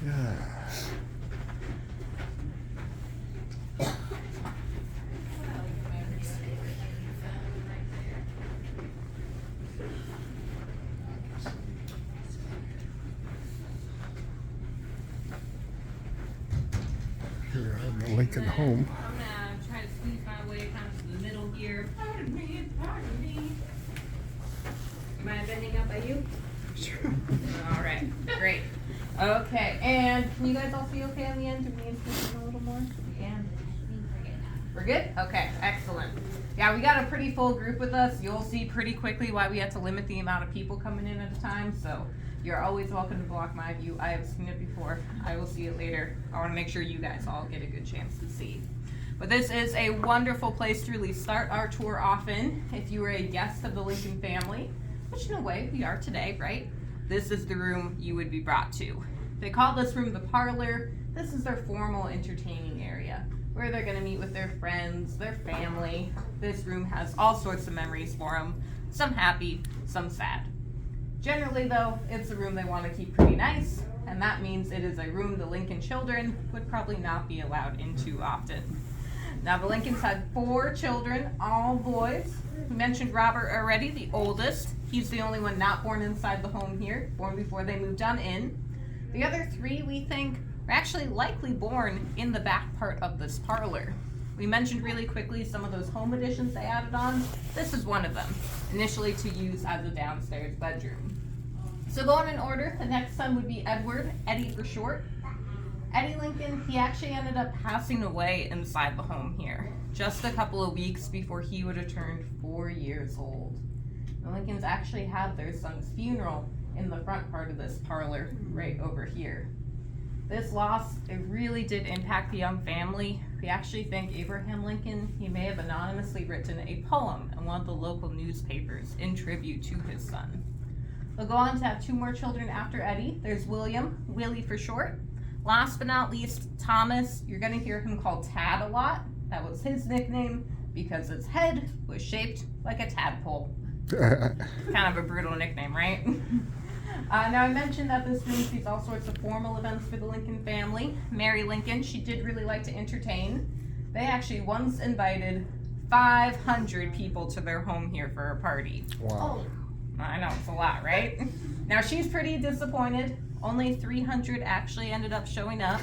Yeah. Here in the Lincoln home. I'm gonna try to squeeze my way kind of to the middle here. Pardon me, pardon me. Am I bending up by you? Sure. All right, great. Okay, and can you guys all see okay on the end? Do we need to squeeze in a little more? We can. We're good? Okay, excellent. Yeah, we got a pretty full group with us. You'll see pretty quickly why we had to limit the amount of people coming in at a time, so you're always welcome to block my view. I have seen it before. I will see it later. I want to make sure you guys all get a good chance to see. But this is a wonderful place to really start our tour off in. If you were a guest of the Lincoln family, which in a way we are today, right? This is the room you would be brought to. They call this room the parlor. This is their formal entertaining area where they're going to meet with their friends, their family. This room has all sorts of memories for them, some happy, some sad. Generally though, it's a room they want to keep pretty nice, and that means it is a room the Lincoln children would probably not be allowed into often. Now the Lincolns had 4 children, all boys. We mentioned Robert already, the oldest. He's the only one not born inside the home here, born before they moved on in. The other 3, we think, were actually likely born in the back part of this parlor. We mentioned really quickly some of those home additions they added on. This is one of them, initially to use as a downstairs bedroom. So going in order, the next son would be Edward, Eddie for short. Eddie Lincoln, he actually ended up passing away inside the home here, just a couple of weeks before he would have turned 4 years old. The Lincolns actually had their son's funeral in the front part of this parlor, right over here. This loss, it really did impact the young family. We actually think Abraham Lincoln, he may have anonymously written a poem in one of the local newspapers in tribute to his son. They'll go on to have 2 more children after Eddie. There's William, Willie for short. Last but not least, Thomas. You're going to hear him called Tad a lot. That was his nickname because his head was shaped like a tadpole. Kind of a brutal nickname, right? Now I mentioned that this room sees all sorts of formal events for the Lincoln family. Mary Lincoln, she did really like to entertain. They actually once invited 500 people to their home here for a party. Wow. I know, it's a lot, right? Now she's pretty disappointed. Only 300 actually ended up showing up.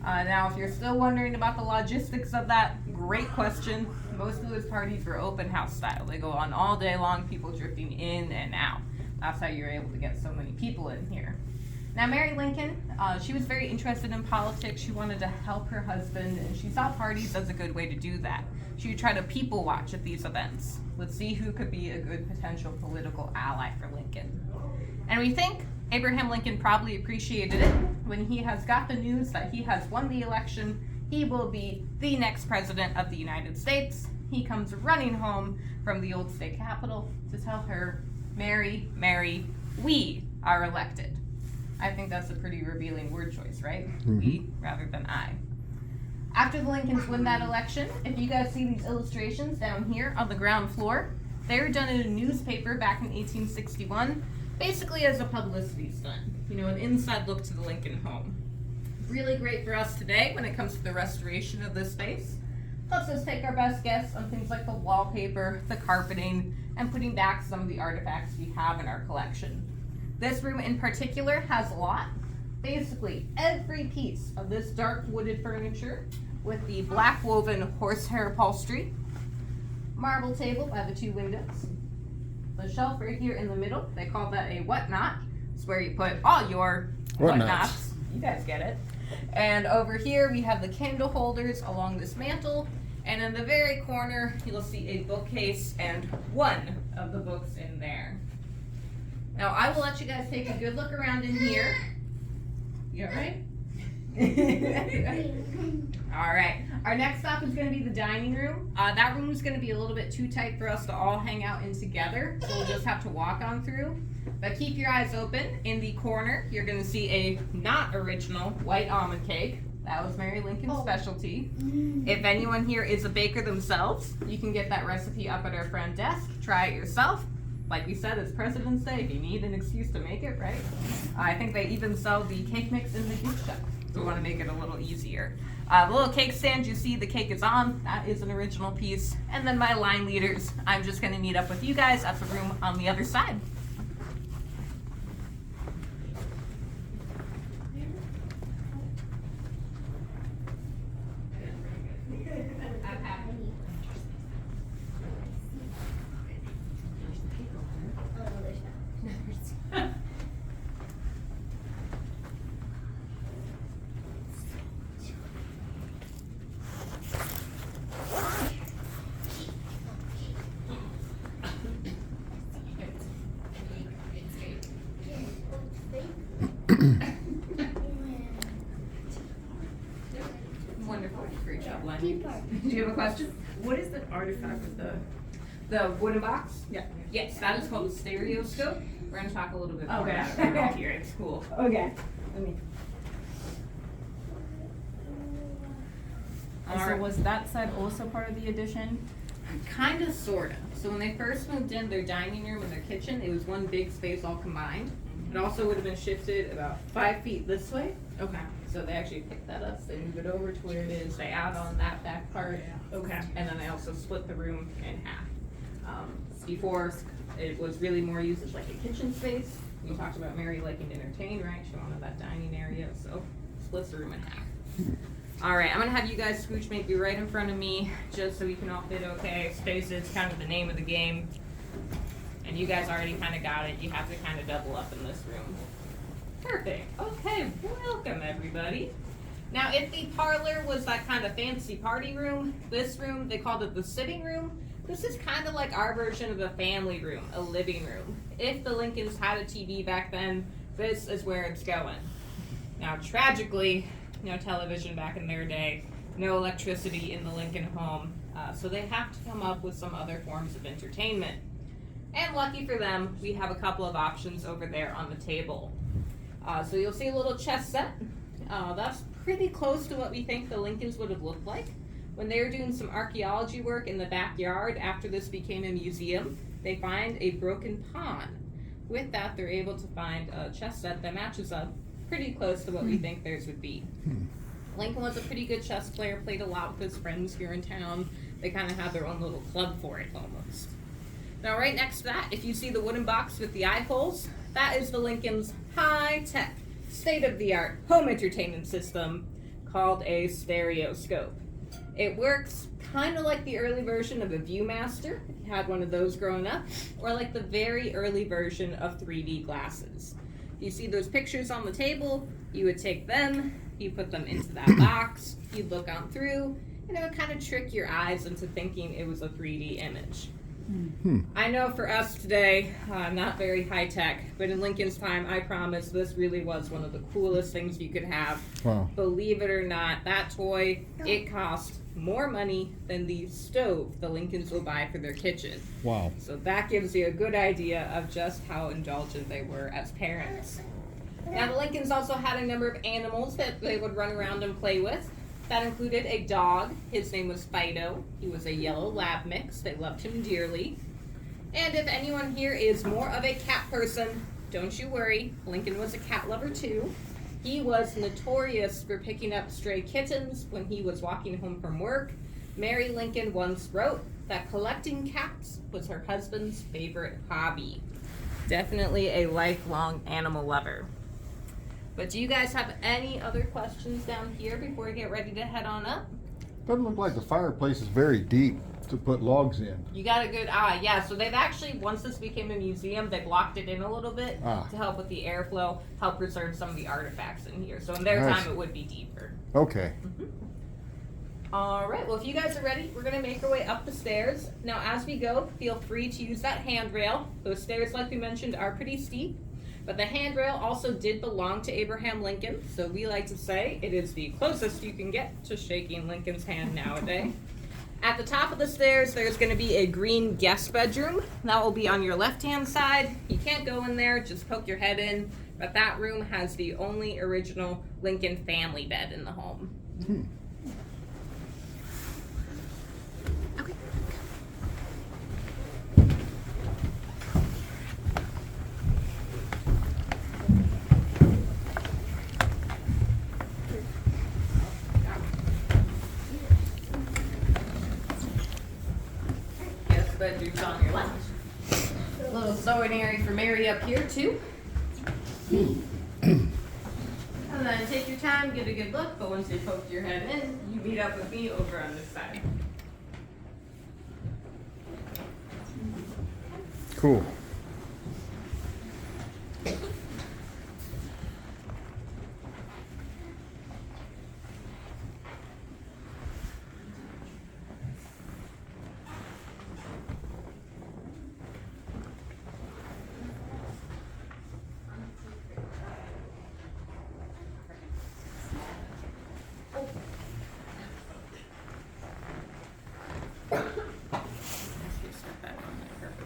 Now if you're still wondering about the logistics of that, great question. Most of those parties were open house style. They go on all day long, people drifting in and out. That's how you're able to get so many people in here. Now Mary Lincoln, she was very interested in politics. She wanted to help her husband, and she saw parties as a good way to do that. She would try to people watch at these events. Let's see who could be a good potential political ally for Lincoln. And we think Abraham Lincoln probably appreciated it when he has got the news that he has won the election. He will be the next president of the United States. He comes running home from the old state capitol to tell her, Mary, Mary, we are elected. I think that's a pretty revealing word choice, right? Mm-hmm. We rather than I. After the Lincolns win that election, if you guys see these illustrations down here on the ground floor, they were done in a newspaper back in 1861, basically as a publicity stunt. You know, an inside look to the Lincoln home. Really great for us today when it comes to the restoration of this space. Helps us take our best guess on things like the wallpaper, the carpeting, and putting back some of the artifacts we have in our collection. This room in particular has a lot. Basically, every piece of this dark wooded furniture with the black woven horsehair upholstery, marble table by the 2 windows, the shelf right here in the middle, they call that a whatnot. It's where you put all your whatnots. You guys get it. And over here we have the candle holders along this mantle, and in the very corner you'll see a bookcase and one of the books in there. Now I will let you guys take a good look around in here. You all right? All right. Our next stop is going to be the dining room. That room is going to be a little bit too tight for us to all hang out in together, so we'll just have to walk on through. But keep your eyes open. In the corner, you're going to see a not original white almond cake. That was Mary Lincoln's specialty. If anyone here is a baker themselves, you can get that recipe up at our front desk. Try it yourself. like we said, it's President's Day. If you need an excuse to make it, right? I think they even sell the cake mix in the gift shop. So we want to make it a little easier. The little cake stand you see the cake is on, that is an original piece. And then my line leaders, I'm just going to meet up with you guys at the room on the other side. Wonderful. Great job, Lenny. Do you have a question? What is the artifact with The wooden box? Yeah. Yes, that is called a stereoscope. We're going to talk a little bit more Okay. about it right here. It's cool. Okay. Let me. All So right. was that side also part of the addition? Kind of, sort of. So when they first moved in, their dining room and their kitchen, it was one big space all combined. It also would have been shifted about 5 feet this way. Okay. So they actually picked that up, they move it over to where it is, they add on that back part, Okay. and then they also split the room in half. Before, it was really more used as like a kitchen space. We talked about Mary liking to entertain, right? She wanted that dining area, so splits the room in half. All right, I'm gonna have you guys scooch maybe right in front of me, just so we can all fit okay. Space is kind of the name of the game. And you guys already kind of got it. You have to kind of double up in this room. Perfect. Okay, welcome everybody. Now, if the parlor was that kind of fancy party room, this room, they called it the sitting room. This is kind of like our version of a family room, a living room. If the Lincolns had a TV back then, this is where it's going. Now, tragically, no television back in their day, no electricity in the Lincoln home, so they have to come up with some other forms of entertainment. And lucky for them, we have a couple of options over there on the table. So you'll see a little chess set. That's pretty close to what we think the Lincolns would have looked like. When they were doing some archaeology work in the backyard after this became a museum, they find a broken pawn. With that, they're able to find a chess set that matches up pretty close to what we think theirs would be. Lincoln was a pretty good chess player, played a lot with his friends here in town. They kind of had their own little club for it almost. Now right next to that, if you see the wooden box with the eye holes, that is the Lincoln's high-tech, state-of-the-art home entertainment system called a stereoscope. It works kind of like the early version of a Viewmaster, if you had one of those growing up, or like the very early version of 3D glasses. You see those pictures on the table, you would take them, you put them into that box, you'd look on through, and it would kind of trick your eyes into thinking it was a 3D image. I know for us today, not very high tech, but in Lincoln's time, I promise this really was one of the coolest things you could have. Wow. Believe it or not, that toy, it cost more money than the stove the Lincolns will buy for their kitchen. Wow. So that gives you a good idea of just how indulgent they were as parents. Now the Lincolns also had a number of animals that they would run around and play with. That included a dog. His name was Fido. He was a yellow lab mix. They loved him dearly. And if anyone here is more of a cat person, don't you worry. Lincoln was a cat lover too. He was notorious for picking up stray kittens when he was walking home from work. Mary Lincoln once wrote that collecting cats was her husband's favorite hobby. Definitely a lifelong animal lover. But do you guys have any other questions down here before we get ready to head on up? Doesn't look like the fireplace is very deep to put logs in. You got a good eye, yeah. So they've actually, once this became a museum, they've locked it in a little bit to help with the airflow, help preserve some of the artifacts in here. So in their time, it would be deeper. Okay. All right, well, if you guys are ready, we're gonna make our way up the stairs. Now, as we go, feel free to use that handrail. Those stairs, like we mentioned, are pretty steep. But the handrail also did belong to Abraham Lincoln, so we like to say it is the closest you can get to shaking Lincoln's hand nowadays. At the top of the stairs, there's going to be a green guest bedroom. That will be on your left-hand side. You can't go in there, just poke your head in. But that room has the only original Lincoln family bed in the home. It's on your left. A little sewing area for Mary up here too. And then take your time, get a good look, but once you poke your head in, you meet up with me over on this side. Cool.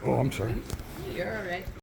Oh, I'm sorry. You're all right.